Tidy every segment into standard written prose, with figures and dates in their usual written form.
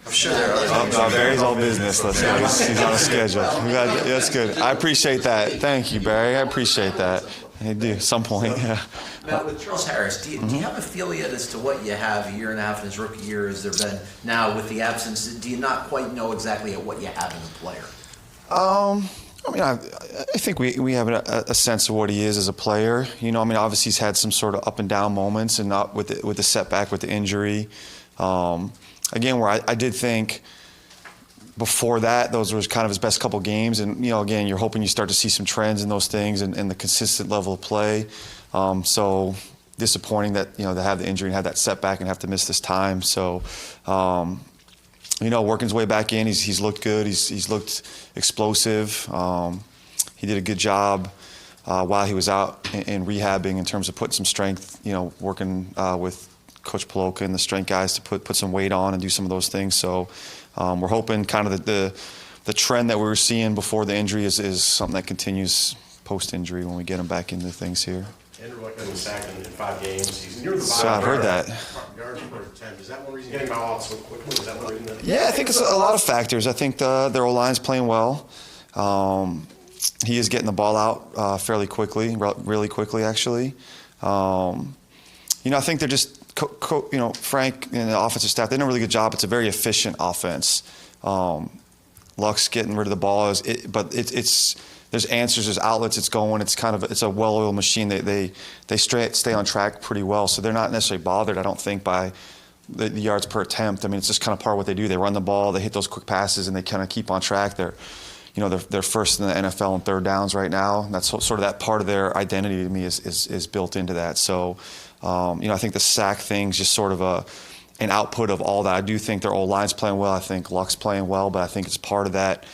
I'm sure there are other Barry's all business. Let's go. He's on a schedule. That's good. I appreciate that. Thank you, Barry. I appreciate that. I do at some point. Yeah. Now, with Charles Harris, do you have a feel yet as to what you have a year and a half in his rookie year? Has there been, now with the absence, do you not quite know exactly what you have in the player? I mean, I think we have a sense of what he is as a player. You know, I mean, obviously he's had some sort of up and down moments, and not with the setback with the injury. Again, where I did think before that, those were kind of his best couple games. And, you know, again, you're hoping you start to see some trends in those things and the consistent level of play. So disappointing that, you know, to have the injury and have that setback and have to miss this time. So, you know, working his way back in, he's looked good. He's looked explosive. He did a good job while he was out in rehabbing in terms of putting some strength, you know, working with Coach Paloka and the strength guys to put some weight on and do some of those things. So we're hoping kind of the trend that we were seeing before the injury is something that continues post-injury when we get him back into things here. Andrew Luck was sacked in 5 games. He's near the bottom. So I've heard that. Yards per attempt. Is that one reason getting him out so quickly? Is that one reason? Yeah, I think it's a lot of factors. I think their O-line's playing well. He is getting the ball out fairly quickly, really quickly actually. You know, I think they're just, you know, Frank and the offensive staff, they do a really good job. It's a very efficient offense. Luck's getting rid of the ball, but there's answers, there's outlets, it's going. It's a well-oiled machine. They stay on track pretty well, so they're not necessarily bothered, I don't think, by the yards per attempt. I mean, it's just kind of part of what they do. They run the ball, they hit those quick passes, and they kind of keep on track. They're first in the NFL in third downs right now. And that's sort of that part of their identity to me is built into that. So, you know, I think the sack thing's just sort of an output of all that. I do think their O-line's playing well. I think Luck's playing well, but I think it's part of that.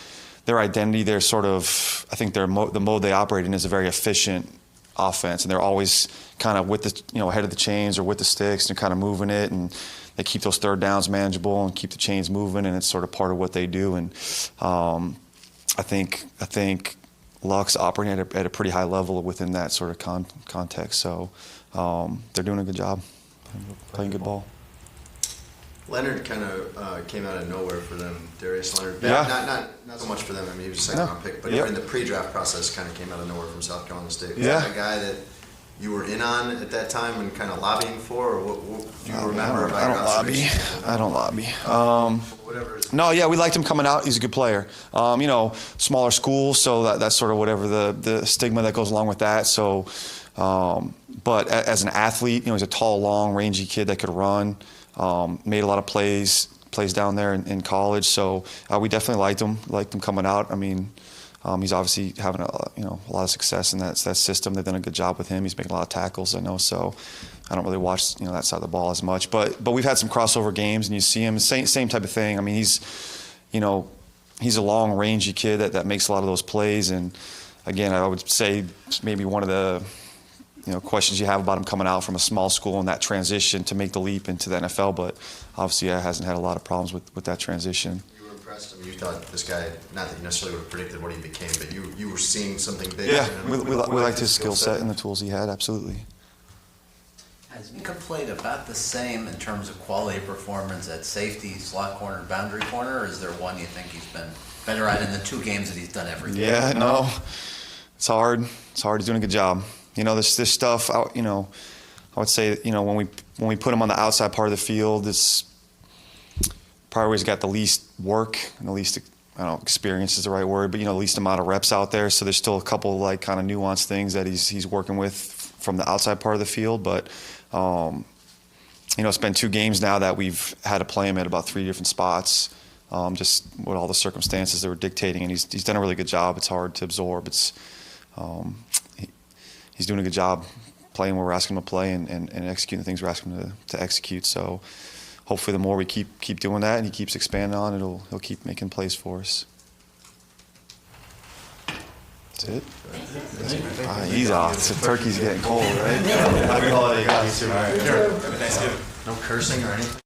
Their identity, they're sort of, I think the mode they operate in is a very efficient offense, and they're always kind of with the, you know, head of the chains or with the sticks and kind of moving it, and they keep those third downs manageable and keep the chains moving, and it's sort of part of what they do. And I think Luck's operating at a pretty high level within that sort of context. So they're doing a good job, playing good ball. Leonard kind of came out of nowhere for them. Darius Leonard, yeah. not so much for them. I mean, he was a second-round pick, but in the pre-draft process, kind of came out of nowhere from South Carolina State. Was that a guy that you were in on at that time and kind of lobbying for, or what do you remember about your observations? I don't lobby. Whatever. No, yeah, we liked him coming out. He's a good player. You know, smaller school, so that's sort of whatever the stigma that goes along with that. So, but as an athlete, you know, he's a tall, long, rangy kid that could run. Made a lot of plays down there in college, so we definitely liked him coming out. I mean, he's obviously having a lot of success in that system. They've done a good job with him. He's making a lot of tackles, I know. So I don't really watch that side of the ball as much, but we've had some crossover games, and you see him same type of thing. I mean, he's a long, rangy kid that makes a lot of those plays, and again, I would say maybe one of the questions you have about him coming out from a small school and that transition to make the leap into the NFL, but obviously hasn't had a lot of problems with that transition. You were impressed? I mean, you thought this guy, not that you necessarily would have predicted what he became, but you were seeing something big. Yeah, we liked his skill set and the tools he had, absolutely. Has Mika played about the same in terms of quality of performance at safety, slot corner, boundary corner, or is there one you think he's been better at in the 2 games that he's done everything? Yeah, no, it's hard. He's doing a good job. You know, this stuff, I would say, when we put him on the outside part of the field, it's probably where he's got the least work and the least, experience is the right word, but, the least amount of reps out there. So there's still a couple, kind of nuanced things that he's working with from the outside part of the field. But, it's been 2 games now that we've had to play him at about 3 different spots, just with all the circumstances that were dictating. And he's done a really good job. It's hard to absorb. He's doing a good job playing where we're asking him to play and executing the things we're asking him to execute. So hopefully the more we keep doing that and he keeps expanding on it, he'll keep making plays for us. That's it? He's off. The turkey's getting cold, right? Happy holiday, guys. No cursing or anything?